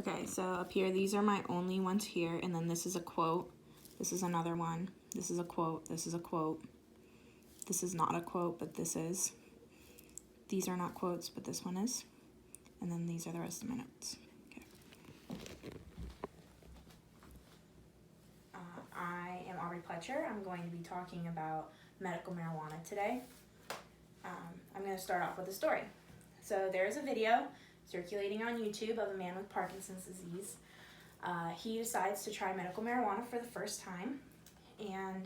Okay, so up here, these are my only ones here, and then this is a quote. This is another one. This is a quote. This is a quote. This is not a quote, but this is. These are not quotes, but this one is. And then these are the rest of my notes. Okay. I am Aubrey Pletcher. I'm going to be talking about medical marijuana today. I'm going to start off with a story. So there is a video circulating on YouTube of a man with Parkinson's disease. He decides to try medical marijuana for the first time, and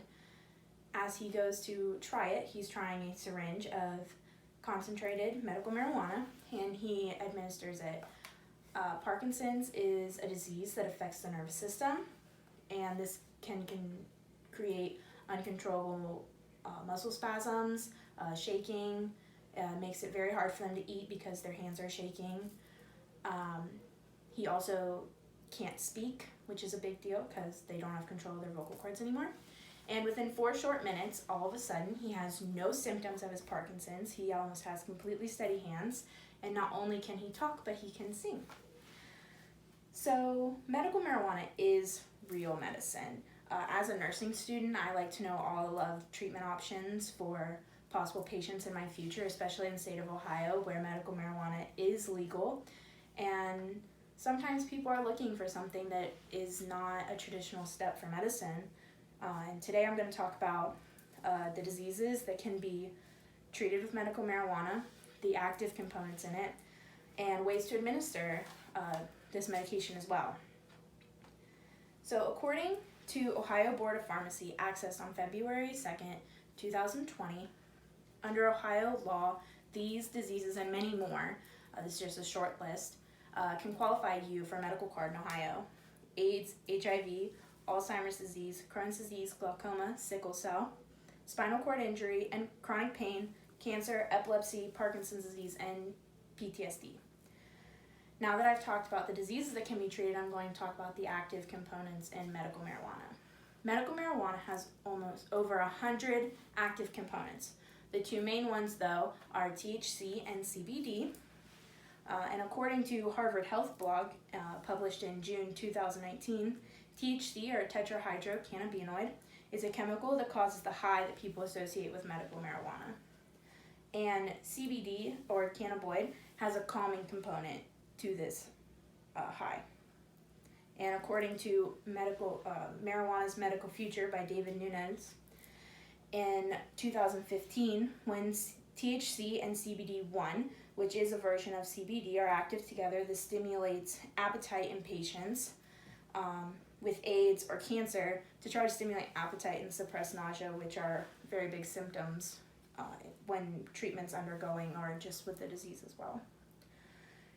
as he goes to try it, he's trying a syringe of concentrated medical marijuana, and he administers it. Parkinson's is a disease that affects the nervous system, and this can create uncontrollable muscle spasms, shaking. Makes it very hard for them to eat because their hands are shaking. He also can't speak, which is a big deal because they don't have control of their vocal cords anymore. And within 4 short minutes, all of a sudden, he has no symptoms of his Parkinson's. He almost has completely steady hands. And not only can he talk, but he can sing. So medical marijuana is real medicine. As a nursing student, I like to know all of treatment options for possible patients in my future, especially in the state of Ohio, where medical marijuana is legal. And sometimes people are looking for something that is not a traditional step for medicine. And today I'm going to talk about the diseases that can be treated with medical marijuana, the active components in it, and ways to administer this medication as well. So according to Ohio Board of Pharmacy, accessed on February 2nd, 2020, under Ohio law, these diseases and many more, this is just a short list, can qualify you for a medical card in Ohio. AIDS, HIV, Alzheimer's disease, Crohn's disease, glaucoma, sickle cell, spinal cord injury, and chronic pain, cancer, epilepsy, Parkinson's disease, and PTSD. Now that I've talked about the diseases that can be treated, I'm going to talk about the active components in medical marijuana. Medical marijuana has almost over 100 active components. The 2 main ones, though, are THC and CBD. And according to Harvard Health Blog, published in June 2019, THC, or tetrahydrocannabinoid, is a chemical that causes the high that people associate with medical marijuana. And CBD, or cannabinoid, has a calming component to this high. And according to Marijuana's Medical Future by David Nunes, in 2015, when THC and CBD1, which is a version of CBD, are active together, this stimulates appetite in patients with AIDS or cancer to try to stimulate appetite and suppress nausea, which are very big symptoms when treatment's undergoing or just with the disease as well.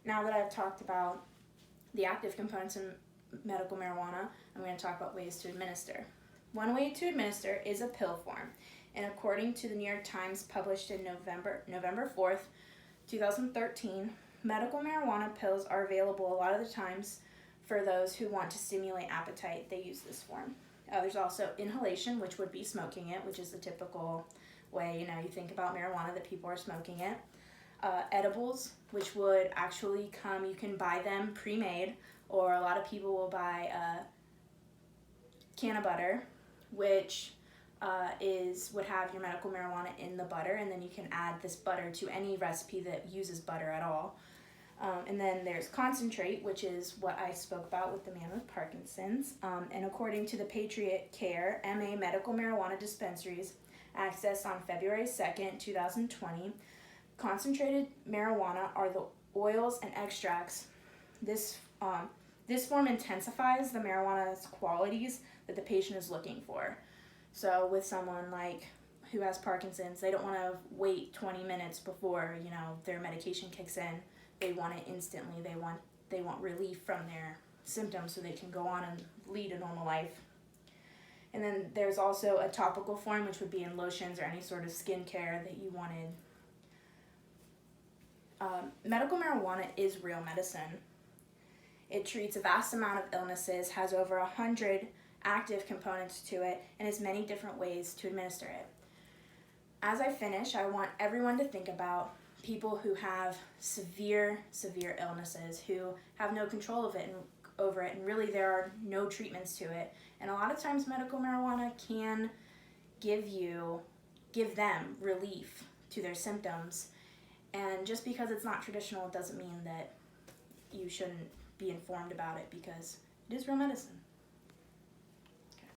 Now that I've talked about the active components in medical marijuana, I'm going to talk about ways to administer. One way to administer is a pill form, and according to the New York Times, published in November 4th, 2013, medical marijuana pills are available a lot of the times for those who want to stimulate appetite. They use this form. There's also inhalation, which would be smoking it, which is the typical way, you think about marijuana, that people are smoking it. Edibles, which would actually come, you can buy them pre-made, or a lot of people will buy canna butter, which would have your medical marijuana in the butter, and then you can add this butter to any recipe that uses butter at all. And then there's concentrate, which is what I spoke about with the man with Parkinson's. And according to the Patriot Care MA medical marijuana dispensaries, accessed on February 2nd, 2020, concentrated marijuana are the oils and extracts. This form intensifies the marijuana's qualities that the patient is looking for. So with someone who has Parkinson's, they don't want to wait 20 minutes before their medication kicks in. They want it instantly. They want relief from their symptoms so they can go on and lead a normal life. And then there's also a topical form, which would be in lotions or any sort of skincare that you wanted. Medical marijuana is real medicine. It treats a vast amount of illnesses, has over 100 active components to it, and has many different ways to administer it. As I finish, I want everyone to think about people who have severe illnesses, who have no control of it and over it, and really there are no treatments to it. And a lot of times medical marijuana can give them relief to their symptoms. And just because it's not traditional, it doesn't mean that you shouldn't be informed about it, because it is real medicine.